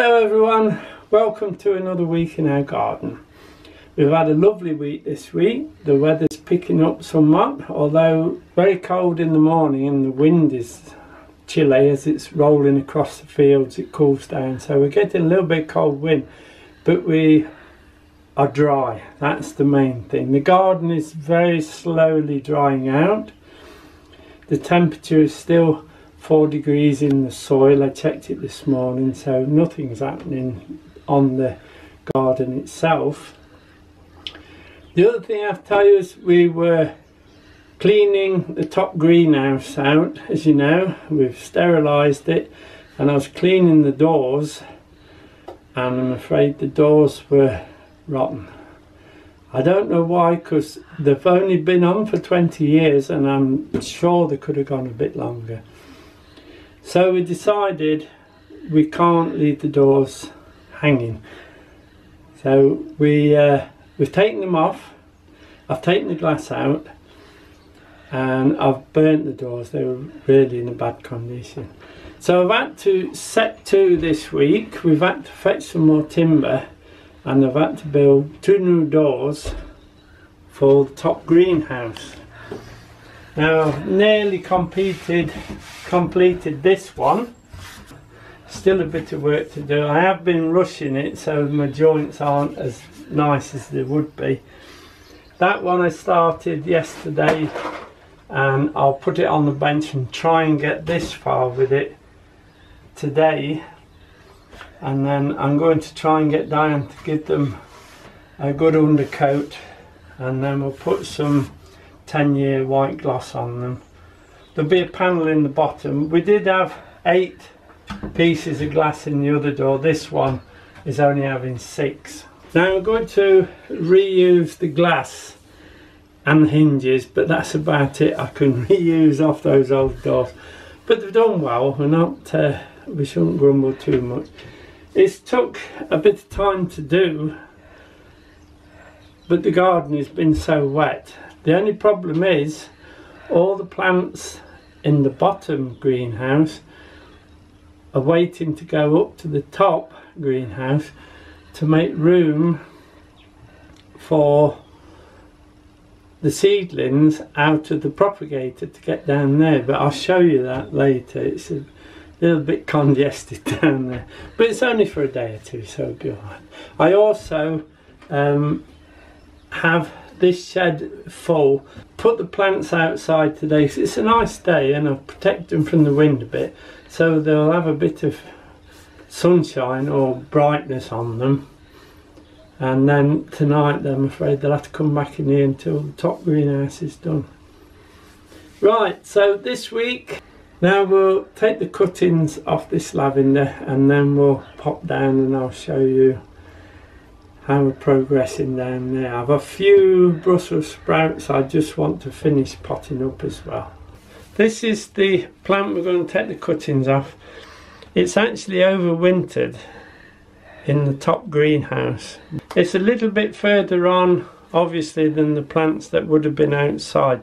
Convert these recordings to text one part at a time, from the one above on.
Hello everyone, welcome to another week in our garden. We've had a lovely week this week. The weather's picking up somewhat, although very cold in the morning and the wind is chilly as it's rolling across the fields. It cools down, so we're getting a little bit cold wind, but we are dry. That's the main thing. The garden is very slowly drying out. The temperature is still 4 degrees in the soil. I checked it this morning, so nothing's happening on the garden itself. The other thing I have to tell you is we were cleaning the top greenhouse out. As you know, we've sterilised it, and I was cleaning the doors, and I'm afraid the doors were rotten. I don't know why, because they've only been on for 20 years and I'm sure they could have gone a bit longer. So we decided we can't leave the doors hanging. So we've taken them off. I've taken the glass out and I've burnt the doors. They were really in a bad condition. So I've had to set to this week. We've had to fetch some more timber, and I've had to build 2 new doors for the top greenhouse. Now I've nearly completed this one. Still a bit of work to do. I have been rushing it, so my joints aren't as nice as they would be. That one I started yesterday, and I'll put it on the bench and try and get this far with it today. And then I'm going to try and get down to give them a good undercoat, and then we'll put some 10-year white gloss on them. There'll be a panel in the bottom. We did have 8 pieces of glass in the other door. This one is only having 6. Now I'm going to reuse the glass and the hinges, but that's about it. I can reuse off those old doors, but they've done well. We're not we shouldn't grumble too much. It's took a bit of time to do, but the garden has been so wet. The only problem is all the plants in the bottom greenhouse are waiting to go up to the top greenhouse to make room for the seedlings out of the propagator to get down there, but I'll show you that later. It's a little bit congested down there, but it's only for a day or two, so it'll be alright. I also have this shed full. Put the plants outside today, so it's a nice day, and I've protected them from the wind a bit, so they'll have a bit of sunshine or brightness on them. And then tonight I'm afraid they'll have to come back in here until the top greenhouse is done. Right, so this week now we'll take the cuttings off this lavender, and then we'll pop down and I'll show you how we're progressing down there. I have a few Brussels sprouts I just want to finish potting up as well. This is the plant we're going to take the cuttings off. It's actually overwintered in the top greenhouse. It's a little bit further on obviously than the plants that would have been outside,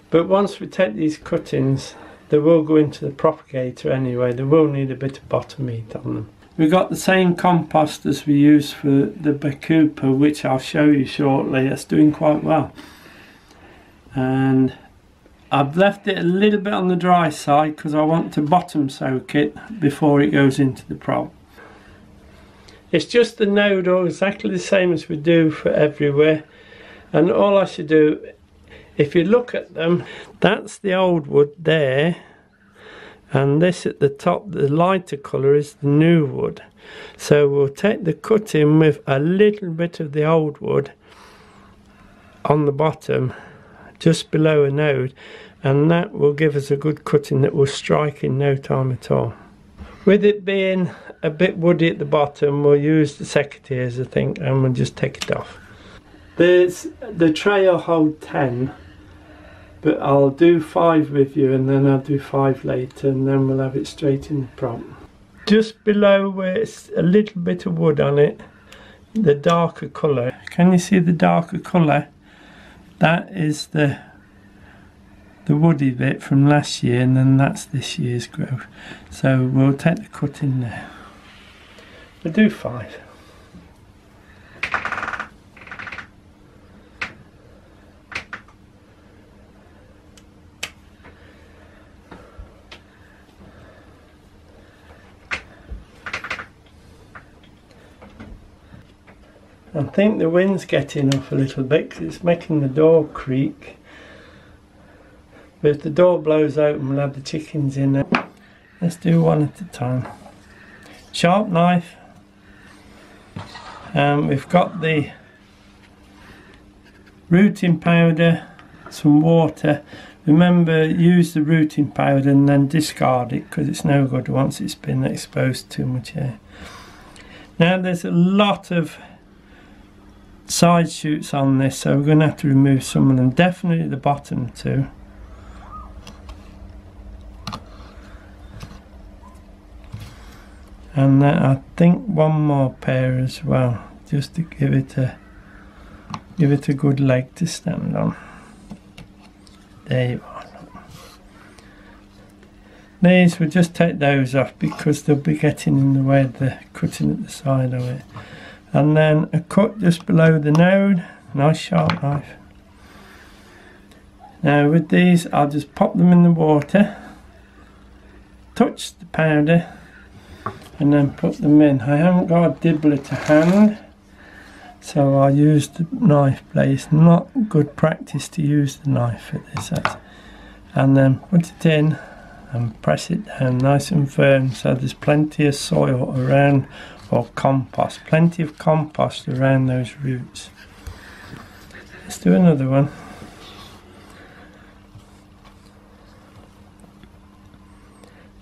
but once we take these cuttings they will go into the propagator anyway. They will need a bit of bottom heat on them. We've got the same compost as we use for the bacopa, which I'll show you shortly. It's doing quite well, and I've left it a little bit on the dry side because I want to bottom soak it before it goes into the prop. It's just the node all exactly the same as we do for everywhere, and all I should do, if you look at them, that's the old wood there, and this at the top, the lighter colour, is the new wood. So we'll take the cutting with a little bit of the old wood on the bottom just below a node, and that will give us a good cutting that will strike in no time at all. With it being a bit woody at the bottom, we'll use the secateurs, I think, and we'll just take it off. The tray will hold 10, but I'll do 5 with you, and then I'll do 5 later, and then we'll have it straight in the prop. Just below where it's a little bit of wood on it, the darker colour. Can you see the darker colour? That is the woody bit from last year, and then that's this year's growth. So we'll take the cut in there. We'll do 5. I think the wind's getting up a little bit because it's making the door creak. But if the door blows open, we'll have the chickens in there. Let's do one at a time. Sharp knife. We've got the rooting powder, some water. Remember, use the rooting powder and then discard it because it's no good once it's been exposed to too much air. Now there's a lot of side shoots on this, so we're going to have to remove some of them, definitely the bottom 2. And I think one more pair as well, just to give it a good leg to stand on. There you are. These, we'll just take those off because they'll be getting in the way of the cutting at the side of it. And then a cut just below the node, nice sharp knife. Now with these, I'll just pop them in the water, touch the powder, and then put them in. I haven't got a dibbler to hand, so I'll use the knife blade. It's not good practice to use the knife for this. And then put it in and press it down nice and firm so there's plenty of soil around, or compost, plenty of compost around those roots. Let's do another one.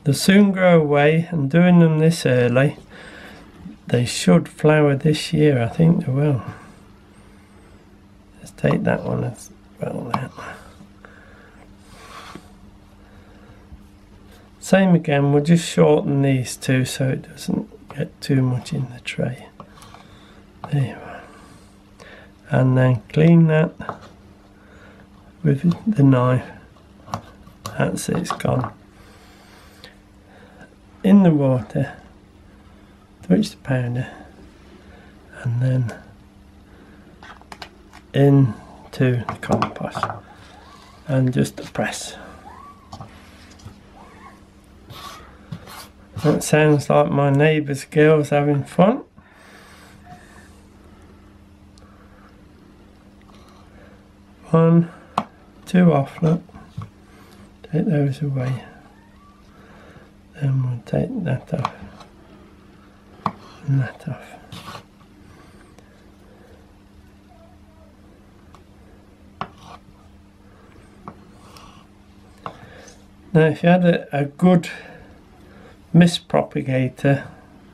They'll soon grow away, and doing them this early, they should flower this year. I think they will. Let's take that one as well now. Same again, we'll just shorten these two so it doesn't get too much in the tray. There you are. And then clean that with the knife. That's it, it's gone. In the water, touch the powder, and then into the compost, and just press. That sounds like my neighbour's girls having fun. One, 2 off, look. Take those away. Then we'll take that off. And that off. Now if you had a good mist propagator,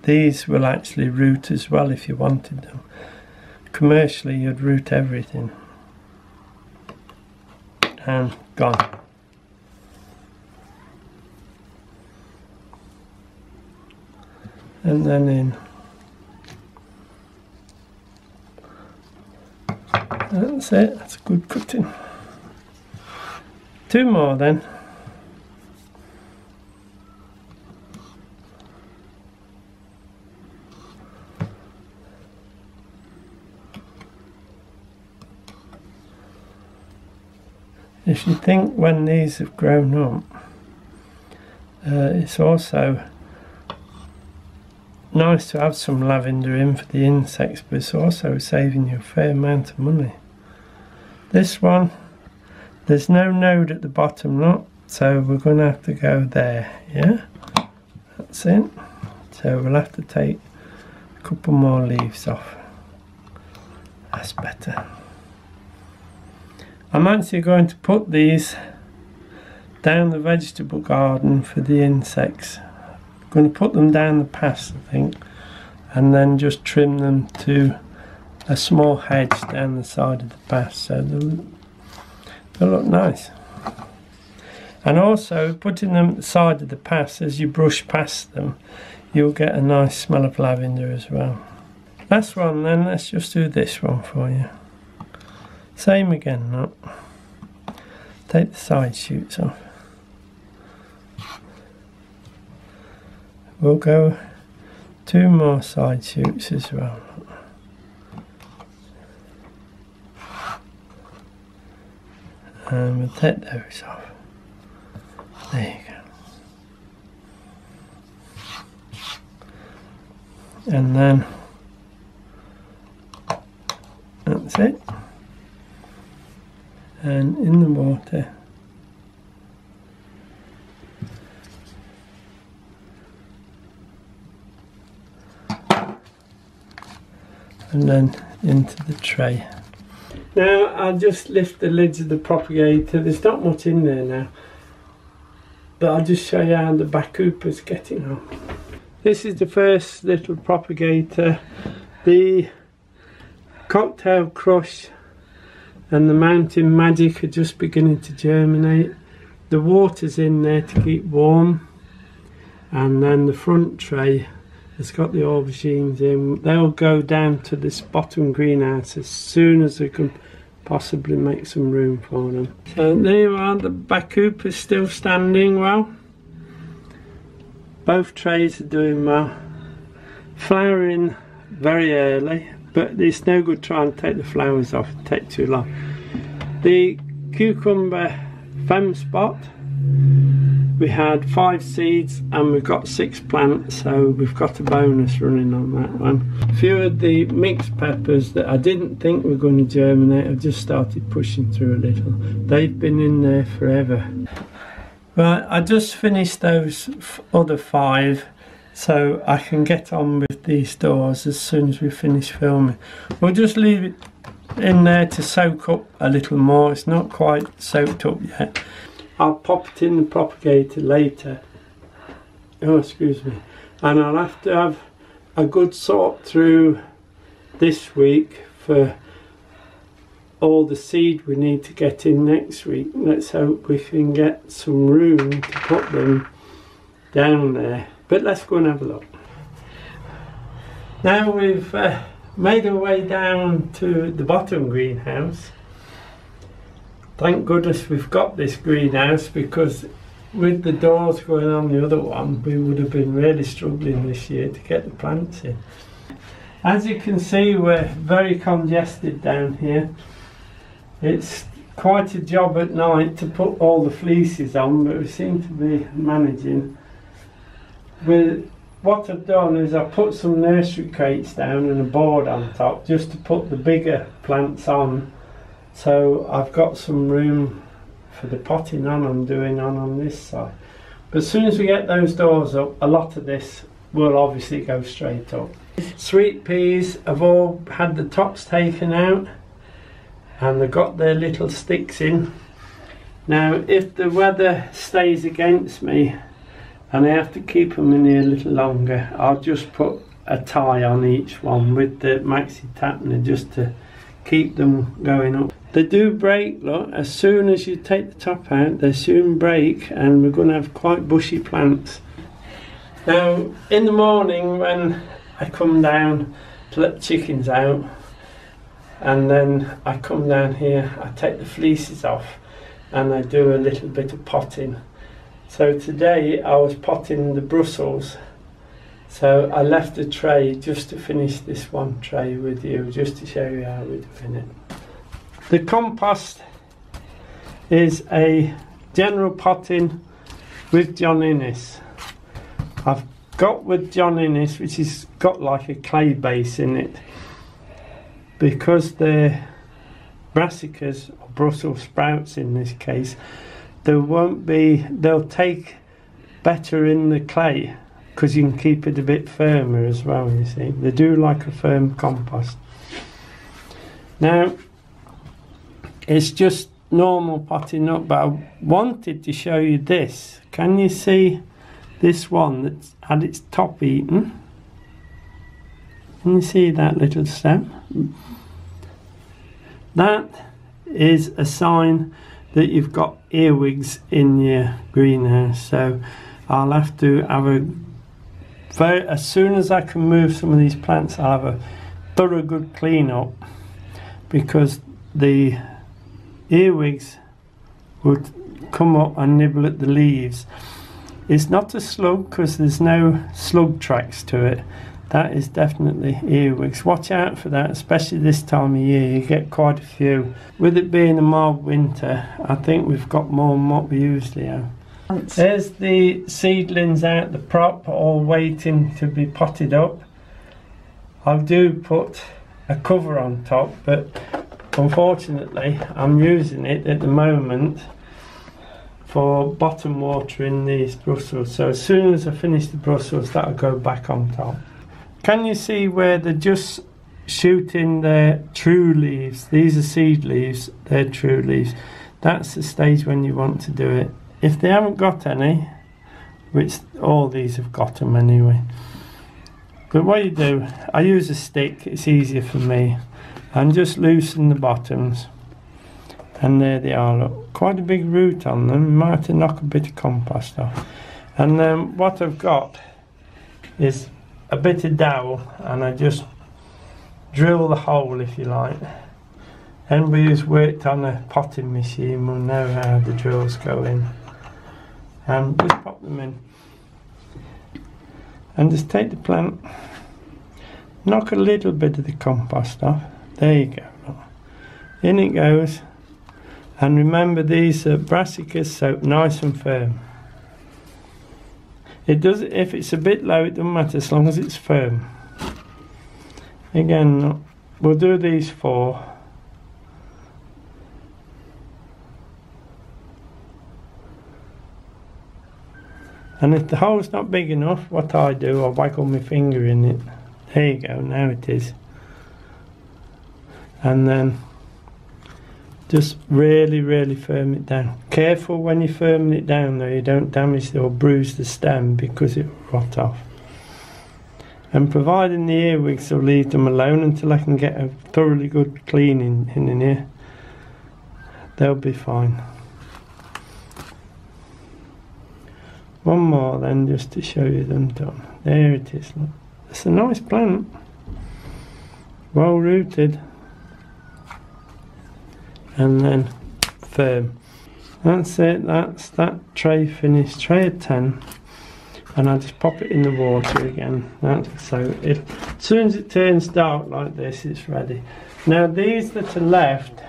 these will actually root as well if you wanted them. Commercially you'd root everything. And gone. And then in. That's it, that's a good cutting. 2 more then. If you think when these have grown up, it's also nice to have some lavender in for the insects, but it's also saving you a fair amount of money. This one, there's no node at the bottom, look, so we're going to have to go there, yeah? That's it. So we'll have to take a couple more leaves off. That's better. I'm actually going to put these down the vegetable garden for the insects. I'm going to put them down the path, I think, and then just trim them to a small hedge down the side of the path, so they'll look nice. And also putting them at the side of the path, as you brush past them, you'll get a nice smell of lavender as well. Last one then, let's just do this one for you. Same again, look. Take the side shoots off. We'll go 2 more side shoots as well. And we'll take those off. There you go. And then that's it. And in the water. And then into the tray. Now I'll just lift the lids of the propagator. There's not much in there now, but I'll just show you how the bacopa's getting on. This is the first little propagator. The cocktail crush and the mountain magic are just beginning to germinate. The water's in there to keep warm, and then the front tray has got the aubergines in. They'll go down to this bottom greenhouse as soon as I can possibly make some room for them. So there you are, the bacopa is still standing well. Both trays are doing well. Flowering very early, but it's no good trying to take the flowers off, it takes too long. The cucumber fem spot, we had 5 seeds and we've got 6 plants, so we've got a bonus running on that one. A few of the mixed peppers that I didn't think were going to germinate have just started pushing through a little. They've been in there forever. Right, I just finished those other 5, so I can get on with these doors as soon as we finish filming. We'll just leave it in there to soak up a little more. It's not quite soaked up yet. I'll pop it in the propagator later. Oh, excuse me. And I'll have to have a good sort through this week for all the seed we need to get in next week. Let's hope we can get some room to put them down there. But let's go and have a look. Now we've made our way down to the bottom greenhouse. Thank goodness we've got this greenhouse, because with the doors going on the other one, we would have been really struggling this year to get the plants in. As you can see, we're very congested down here. It's quite a job at night to put all the fleeces on, but we seem to be managing. With what I've done is I've put some nursery crates down and a board on top just to put the bigger plants on. So I've got some room for the potting on I'm doing on this side. But as soon as we get those doors up, a lot of this will obviously go straight up. Sweet peas have all had the tops taken out and they've got their little sticks in. Now if the weather stays against me and I have to keep them in here a little longer, I'll just put a tie on each one with the maxi tapner just to keep them going up. They do break, look, as soon as you take the top out they soon break, and we're going to have quite bushy plants. Now in the morning when I come down to let the chickens out, and then I come down here, I take the fleeces off and I do a little bit of potting. So today I was potting the Brussels, so I left a tray just to finish this one tray with you, just to show you how we're doing it. The compost is a general potting with John Innes. I've got with John Innes, which has got like a clay base in it, because they're brassicas or Brussels sprouts in this case. They'll take better in the clay because you can keep it a bit firmer as well, you see. They do like a firm compost. Now it's just normal potting up, but I wanted to show you this. Can you see this one that's had its top eaten? Can you see that little stem? That is a sign that you've got earwigs in your greenhouse. So I'll have to have as soon as I can move some of these plants, I'll have a thorough good clean up, because the earwigs would come up and nibble at the leaves. It's not a slug because there's no slug tracks to it. That is definitely earwigs. Watch out for that, especially this time of year. You get quite a few. With it being a mild winter, I think we've got more than what we usually have. There's the seedlings out the prop, all waiting to be potted up. I do put a cover on top, but unfortunately I'm using it at the moment for bottom watering these Brussels. So as soon as I finish the Brussels, that'll go back on top. Can you see where they're just shooting their true leaves? These are seed leaves, they're true leaves. That's the stage when you want to do it. If they haven't got any, which all these have got them anyway, but what you do, I use a stick, it's easier for me, and just loosen the bottoms, and there they are. Look, quite a big root on them, might have to knock a bit of compost off. And then what I've got is a bit of dowel, and I just drill the hole, if you like. Anybody who's worked on a potting machine will know how the drills go in. And just pop them in. And just take the plant, knock a little bit of the compost off. There you go. Look. In it goes. And remember, these are brassicas, so nice and firm. It does, if it's a bit low, it doesn't matter as long as it's firm. Again, look, we'll do these 4. And if the hole's not big enough, what I do, I waggle my finger in it. There you go, now it is. And then just really firm it down. Careful when you're firming it down though, you don't damage or bruise the stem because it will rot off. And providing the earwigs, will leave them alone until I can get a thoroughly good cleaning in here. They'll be fine. One more then, just to show you them done. There it is, look. It's a nice plant. Well rooted. And then firm. That's it, that's that tray finished. Tray of 10. And I just pop it in the water again. That's so as soon as it turns dark like this, it's ready. Now these that are left,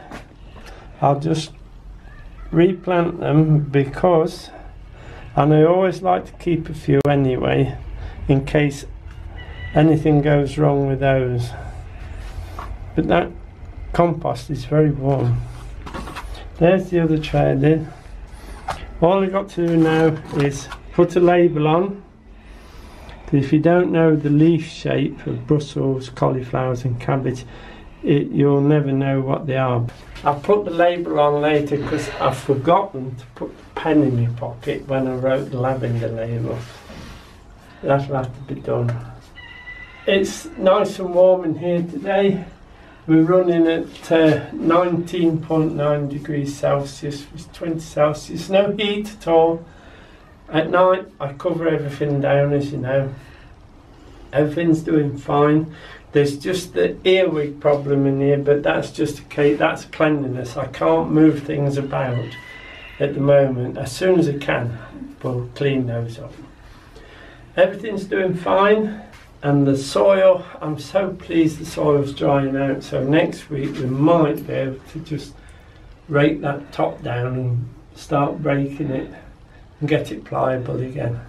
I'll just replant them because, and I always like to keep a few anyway, in case anything goes wrong with those. But that compost is very warm. There's the other tray I did. All I've got to do now is put a label on. If you don't know the leaf shape of Brussels, cauliflowers and cabbage, you'll never know what they are. I'll put the label on later because I've forgotten to put the pen in my pocket when I wrote the lavender label. That'll have to be done. It's nice and warm in here today. We're running at 19.9 degrees Celsius, it's 20 Celsius, no heat at all. At night I cover everything down, as you know. Everything's doing fine. There's just the earwig problem in here, but that's just that's cleanliness. I can't move things about at the moment. As soon as I can, we'll clean those up. Everything's doing fine, and the soil, I'm so pleased the soil's drying out. So next week we might be able to just rake that top down and start breaking it and get it pliable again.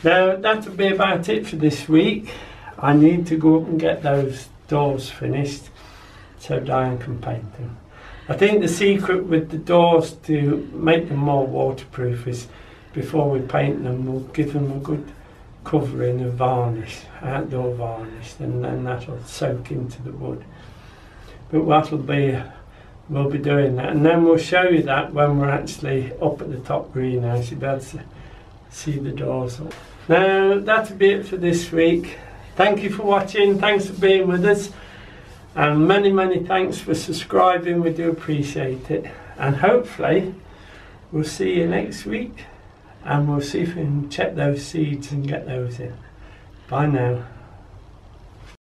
Now that'll be about it for this week. I need to go up and get those doors finished so Diane can paint them. I think the secret with the doors to make them more waterproof is before we paint them, we'll give them a good covering of varnish, outdoor varnish, and then that'll soak into the wood. But we'll be doing that, and then we'll show you that when we're actually up at the top greenhouse. You'll be able to see the doors up. Now that'll be it for this week. Thank you for watching, thanks for being with us, and many thanks for subscribing. We do appreciate it, and hopefully we'll see you next week, and we'll see if we can check those seeds and get those in. Bye now.